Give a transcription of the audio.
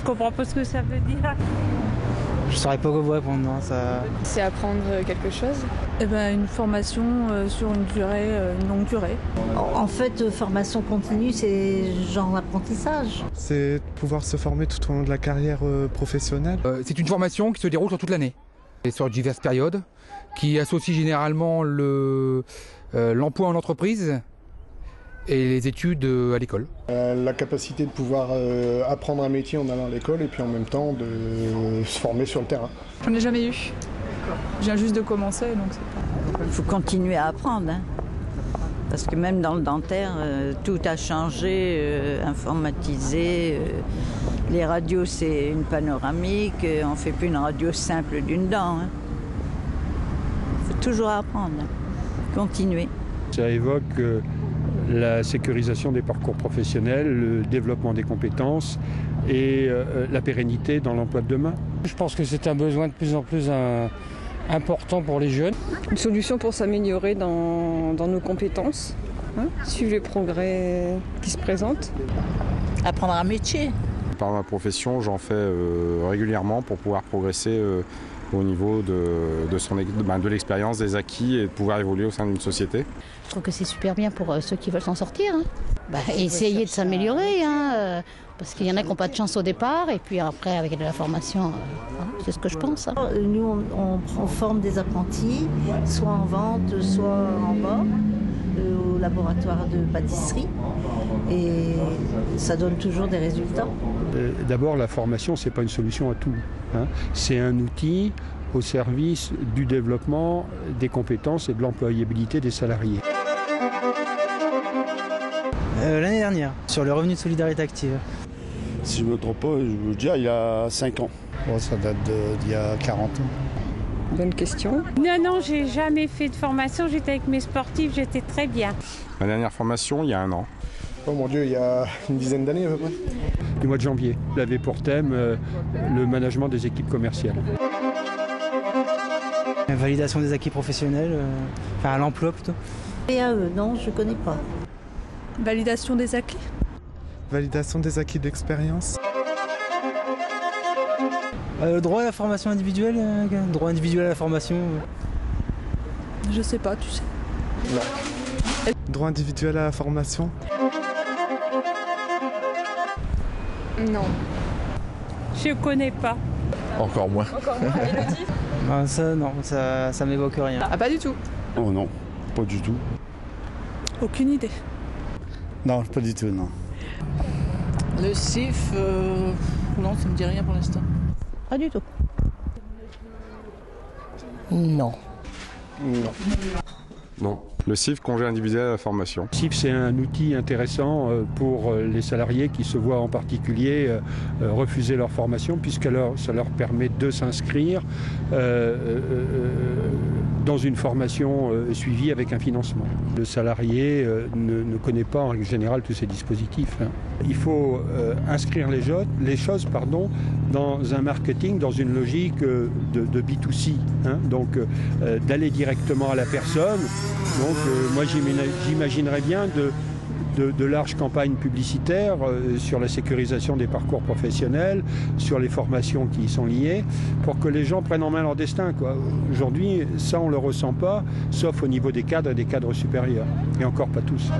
comprends pas ce que ça veut dire. Je saurais pas quoi vous répondre, non, ça... C'est apprendre quelque chose. Eh ben, une formation sur une longue durée. En fait, formation continue, c'est genre apprentissage. C'est pouvoir se former tout au long de la carrière professionnelle. C'est une formation qui se déroule sur toute l'année, et sur diverses périodes, qui associe généralement l'emploi en entreprise et les études à l'école. La capacité de pouvoir apprendre un métier en allant à l'école et puis en même temps de se former sur le terrain. J'en ai jamais eu. Je viens juste de commencer, donc c'est pas... Il faut continuer à apprendre, hein. Parce que même dans le dentaire, tout a changé, informatisé. Les radios, c'est une panoramique, on ne fait plus une radio simple d'une dent. Il faut toujours apprendre, continuer. Ça évoque la sécurisation des parcours professionnels, le développement des compétences et la pérennité dans l'emploi de demain. Je pense que c'est un besoin de plus en plus important pour les jeunes. Une solution pour s'améliorer dans nos compétences, suivre les progrès qui se présentent. Apprendre un métier. Par ma profession, j'en fais régulièrement pour pouvoir progresser au niveau de l'expérience, des acquis et de pouvoir évoluer au sein d'une société. Je trouve que c'est super bien pour ceux qui veulent s'en sortir. Essayer de s'améliorer, parce qu'il y en a qui n'ont pas de chance au départ, et puis après, avec de la formation, c'est ce que je pense. Nous, on forme des apprentis, soit en vente, soit en bas, au laboratoire de pâtisserie, et ça donne toujours des résultats. D'abord, la formation, ce n'est pas une solution à tout. C'est un outil au service du développement des compétences et de l'employabilité des salariés. L'année dernière, sur le revenu de solidarité active. Si je ne me trompe pas, je veux dire, il y a 5 ans. Bon, ça date d'il y a 40 ans. Bonne question. Non, j'ai jamais fait de formation. J'étais avec mes sportifs, j'étais très bien. Ma dernière formation, il y a 1 an. Oh mon Dieu, il y a une dizaine d'années à peu près. Du mois de janvier, il avait pour thème le management des équipes commerciales. La validation des acquis professionnels, à l'emploi plutôt. PAE, non, je ne connais pas. Validation des acquis. Validation des acquis d'expérience. Droit à la formation individuelle, droit individuel à la formation. Je sais pas, tu sais. Non. Droit individuel à la formation. Non. Je connais pas. Encore moins. Ça, non, ça m'évoque rien. Ah, pas du tout. Oh non, pas du tout. Aucune idée. Non, pas du tout, non. Le CIF, non, ça me dit rien pour l'instant. Pas du tout. Non. Non. Non. Le CIF, congé individuel à la formation. Le CIF, c'est un outil intéressant pour les salariés qui se voient en particulier refuser leur formation, puisque ça leur permet de s'inscrire dans une formation suivie avec un financement. Le salarié ne connaît pas en règle générale tous ces dispositifs. Il faut inscrire les choses dans un marketing, dans une logique de B2C, donc d'aller directement à la personne. Donc moi j'imaginerais bien de larges campagnes publicitaires sur la sécurisation des parcours professionnels, sur les formations qui y sont liées, pour que les gens prennent en main leur destin, quoi. Aujourd'hui, ça on ne le ressent pas, sauf au niveau des cadres et des cadres supérieurs, et encore pas tous.